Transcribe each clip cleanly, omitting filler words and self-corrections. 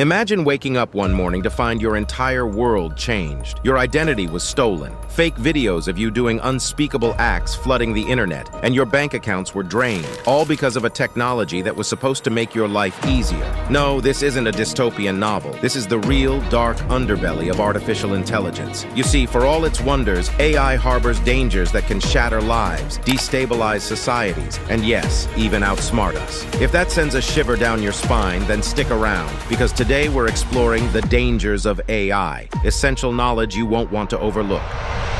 Imagine waking up one morning to find your entire world changed. Your identity was stolen. Fake videos of you doing unspeakable acts flooding the internet, and your bank accounts were drained, all because of a technology that was supposed to make your life easier. No, this isn't a dystopian novel. This is the real, dark underbelly of artificial intelligence. You see, for all its wonders, AI harbors dangers that can shatter lives, destabilize societies, and yes, even outsmart us. If that sends a shiver down your spine, then stick around, because today we're exploring the dangers of AI, essential knowledge you won't want to overlook.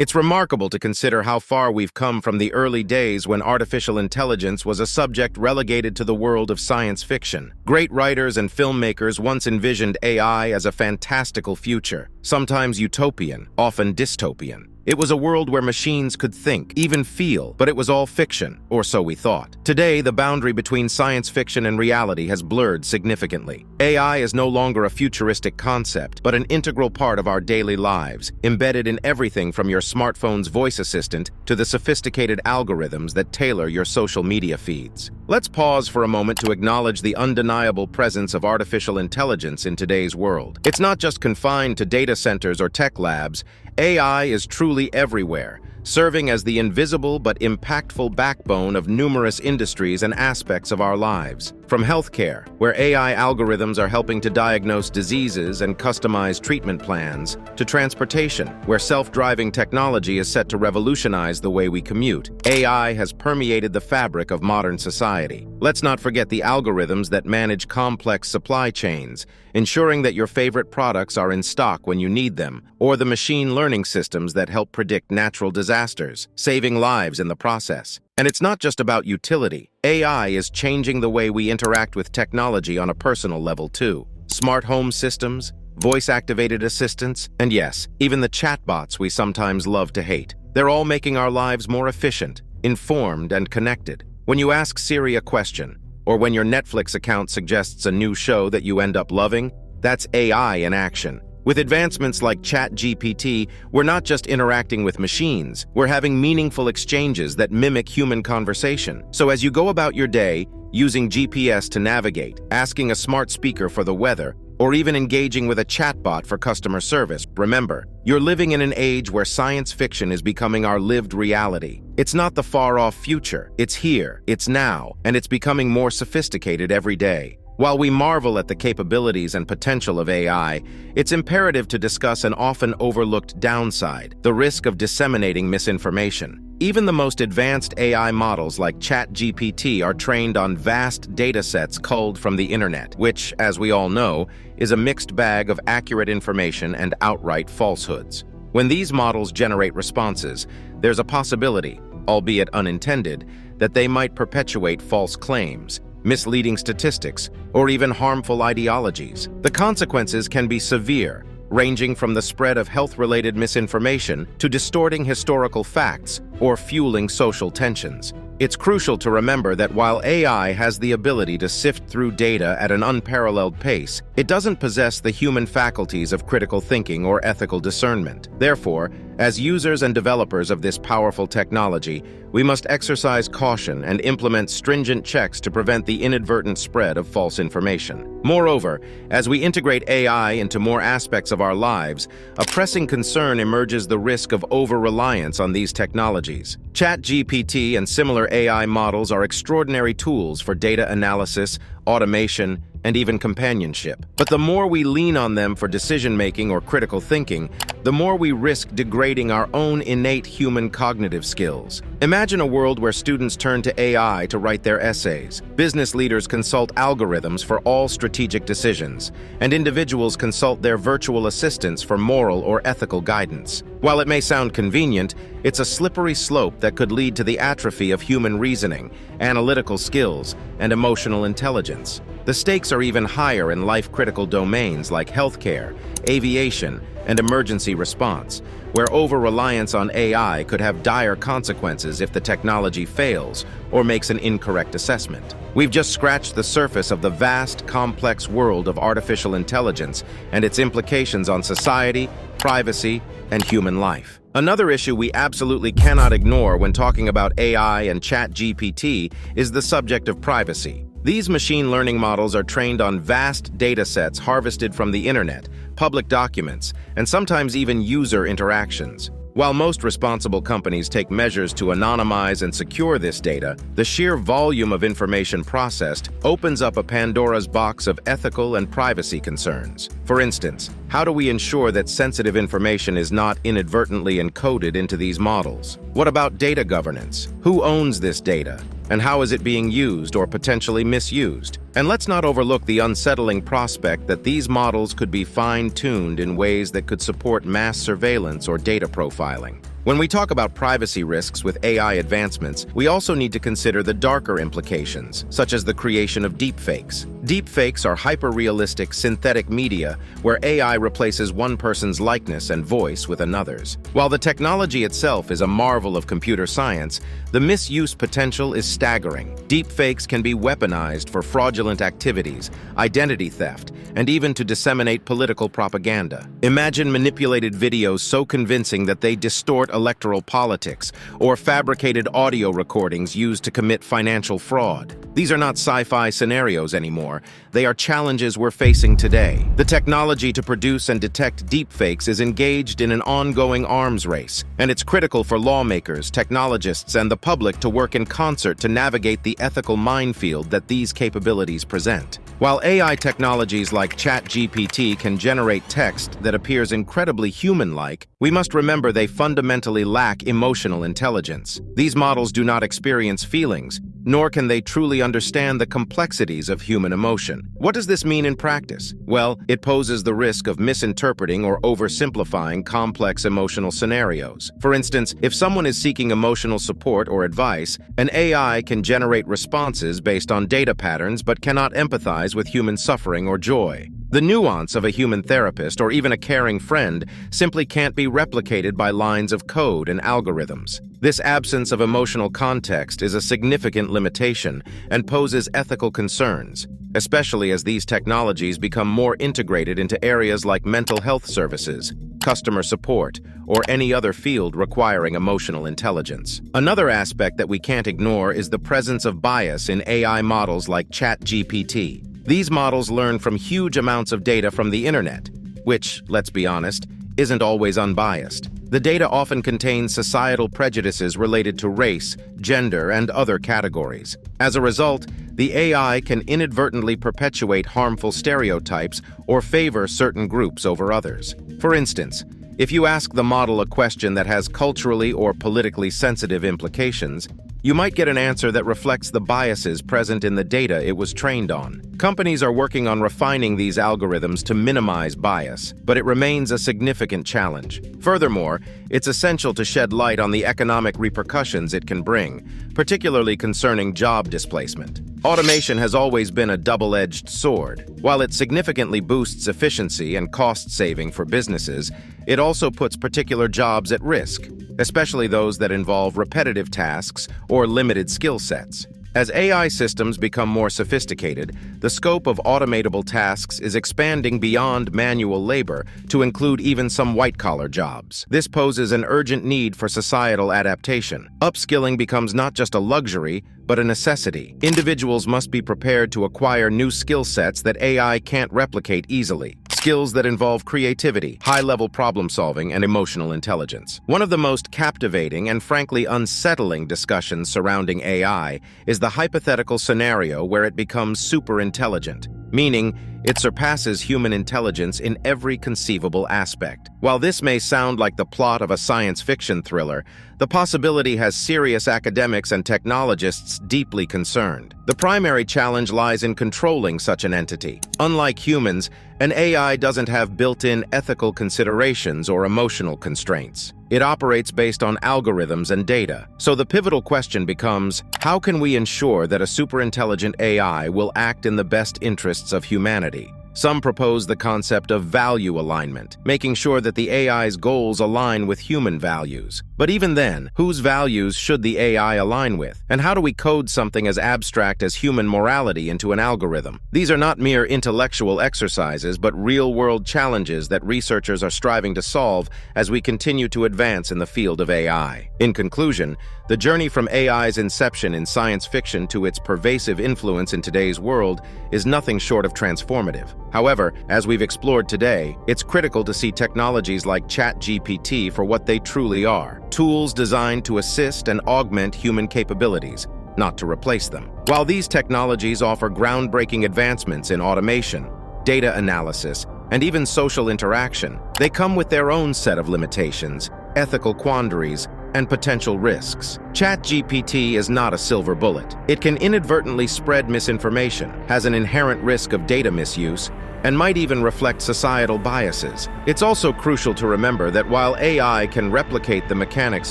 It's remarkable to consider how far we've come from the early days when artificial intelligence was a subject relegated to the world of science fiction. Great writers and filmmakers once envisioned AI as a fantastical future, sometimes utopian, often dystopian. It was a world where machines could think, even feel, but it was all fiction, or so we thought. Today, the boundary between science fiction and reality has blurred significantly. AI is no longer a futuristic concept, but an integral part of our daily lives, embedded in everything from your smartphone's voice assistant to the sophisticated algorithms that tailor your social media feeds. Let's pause for a moment to acknowledge the undeniable presence of artificial intelligence in today's world. It's not just confined to data centers or tech labs. AI is truly everywhere, serving as the invisible but impactful backbone of numerous industries and aspects of our lives. From healthcare, where AI algorithms are helping to diagnose diseases and customize treatment plans, to transportation, where self-driving technology is set to revolutionize the way we commute, AI has permeated the fabric of modern society. Let's not forget the algorithms that manage complex supply chains, ensuring that your favorite products are in stock when you need them, or the machine learning systems that help predict natural disasters, saving lives in the process. And it's not just about utility. AI is changing the way we interact with technology on a personal level too. Smart home systems, voice-activated assistants, and yes, even the chatbots we sometimes love to hate. They're all making our lives more efficient, informed, and connected. When you ask Siri a question, or when your Netflix account suggests a new show that you end up loving, that's AI in action. With advancements like ChatGPT, we're not just interacting with machines, we're having meaningful exchanges that mimic human conversation. So as you go about your day, using GPS to navigate, asking a smart speaker for the weather, or even engaging with a chatbot for customer service, remember, you're living in an age where science fiction is becoming our lived reality. It's not the far-off future, it's here, it's now, and it's becoming more sophisticated every day. While we marvel at the capabilities and potential of AI, it's imperative to discuss an often overlooked downside, the risk of disseminating misinformation. Even the most advanced AI models like ChatGPT are trained on vast datasets culled from the internet, which, as we all know, is a mixed bag of accurate information and outright falsehoods. When these models generate responses, there's a possibility, albeit unintended, that they might perpetuate false claims, misleading statistics, or even harmful ideologies. The consequences can be severe, ranging from the spread of health-related misinformation to distorting historical facts or fueling social tensions. It's crucial to remember that while AI has the ability to sift through data at an unparalleled pace, it doesn't possess the human faculties of critical thinking or ethical discernment. Therefore, as users and developers of this powerful technology, we must exercise caution and implement stringent checks to prevent the inadvertent spread of false information. Moreover, as we integrate AI into more aspects of our lives, a pressing concern emerges: the risk of over-reliance on these technologies. ChatGPT and similar AI models are extraordinary tools for data analysis, automation, and even companionship. But the more we lean on them for decision-making or critical thinking, the more we risk degrading our own innate human cognitive skills. Imagine a world where students turn to AI to write their essays, business leaders consult algorithms for all strategic decisions, and individuals consult their virtual assistants for moral or ethical guidance. While it may sound convenient, it's a slippery slope that could lead to the atrophy of human reasoning, analytical skills, and emotional intelligence. The stakes are even higher in life-critical domains like healthcare, aviation, and emergency response, where over-reliance on AI could have dire consequences if the technology fails or makes an incorrect assessment. We've just scratched the surface of the vast, complex world of artificial intelligence and its implications on society, privacy, and human life. Another issue we absolutely cannot ignore when talking about AI and ChatGPT is the subject of privacy. These machine learning models are trained on vast data sets harvested from the internet, public documents, and sometimes even user interactions. While most responsible companies take measures to anonymize and secure this data, the sheer volume of information processed opens up a Pandora's box of ethical and privacy concerns. For instance, how do we ensure that sensitive information is not inadvertently encoded into these models? What about data governance? Who owns this data? And how is it being used or potentially misused? And let's not overlook the unsettling prospect that these models could be fine-tuned in ways that could support mass surveillance or data profiling. When we talk about privacy risks with AI advancements, we also need to consider the darker implications, such as the creation of deepfakes. Deepfakes are hyper-realistic synthetic media where AI replaces one person's likeness and voice with another's. While the technology itself is a marvel of computer science, the misuse potential is staggering. Deepfakes can be weaponized for fraudulent activities, identity theft, and even to disseminate political propaganda. Imagine manipulated videos so convincing that they distort electoral politics, or fabricated audio recordings used to commit financial fraud. These are not sci-fi scenarios anymore. They are challenges we're facing today. The technology to produce and detect deepfakes is engaged in an ongoing arms race, and it's critical for lawmakers, technologists, and the public to work in concert to navigate the ethical minefield that these capabilities present. While AI technologies like ChatGPT can generate text that appears incredibly human-like, we must remember they fundamentally lack emotional intelligence. These models do not experience feelings, nor can they truly understand the complexities of human emotion. What does this mean in practice? Well, it poses the risk of misinterpreting or oversimplifying complex emotional scenarios. For instance, if someone is seeking emotional support or advice, an AI can generate responses based on data patterns but cannot empathize with human suffering or joy. The nuance of a human therapist or even a caring friend simply can't be replicated by lines of code and algorithms. This absence of emotional context is a significant limitation and poses ethical concerns, especially as these technologies become more integrated into areas like mental health services, customer support, or any other field requiring emotional intelligence. Another aspect that we can't ignore is the presence of bias in AI models like ChatGPT. These models learn from huge amounts of data from the internet, which, let's be honest, isn't always unbiased. The data often contains societal prejudices related to race, gender, and other categories. As a result, the AI can inadvertently perpetuate harmful stereotypes or favor certain groups over others. For instance, if you ask the model a question that has culturally or politically sensitive implications, you might get an answer that reflects the biases present in the data it was trained on. Companies are working on refining these algorithms to minimize bias, but it remains a significant challenge. Furthermore, it's essential to shed light on the economic repercussions it can bring, particularly concerning job displacement. Automation has always been a double-edged sword. While it significantly boosts efficiency and cost saving for businesses, it also puts particular jobs at risk, especially those that involve repetitive tasks or limited skill sets. As AI systems become more sophisticated, the scope of automatable tasks is expanding beyond manual labor to include even some white-collar jobs. This poses an urgent need for societal adaptation. Upskilling becomes not just a luxury, but a necessity. Individuals must be prepared to acquire new skill sets that AI can't replicate easily. Skills that involve creativity, high-level problem-solving, and emotional intelligence. One of the most captivating and frankly unsettling discussions surrounding AI is the hypothetical scenario where it becomes super-intelligent, meaning it surpasses human intelligence in every conceivable aspect. While this may sound like the plot of a science fiction thriller, the possibility has serious academics and technologists deeply concerned. The primary challenge lies in controlling such an entity. Unlike humans, an AI doesn't have built-in ethical considerations or emotional constraints. It operates based on algorithms and data. So the pivotal question becomes, how can we ensure that a superintelligent AI will act in the best interests of humanity? Some propose the concept of value alignment, making sure that the AI's goals align with human values. But even then, whose values should the AI align with? And how do we code something as abstract as human morality into an algorithm? These are not mere intellectual exercises, but real-world challenges that researchers are striving to solve as we continue to advance in the field of AI. In conclusion, the journey from AI's inception in science fiction to its pervasive influence in today's world is nothing short of transformative. However, as we've explored today, it's critical to see technologies like ChatGPT for what they truly are: tools designed to assist and augment human capabilities, not to replace them. While these technologies offer groundbreaking advancements in automation, data analysis, and even social interaction, they come with their own set of limitations, ethical quandaries, and potential risks. ChatGPT is not a silver bullet. It can inadvertently spread misinformation, has an inherent risk of data misuse, and might even reflect societal biases. It's also crucial to remember that while AI can replicate the mechanics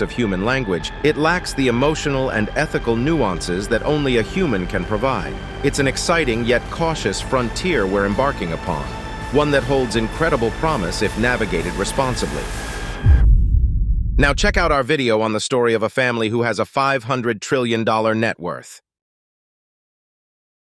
of human language, it lacks the emotional and ethical nuances that only a human can provide. It's an exciting yet cautious frontier we're embarking upon, one that holds incredible promise if navigated responsibly. Now check out our video on the story of a family who has a $500 trillion net worth.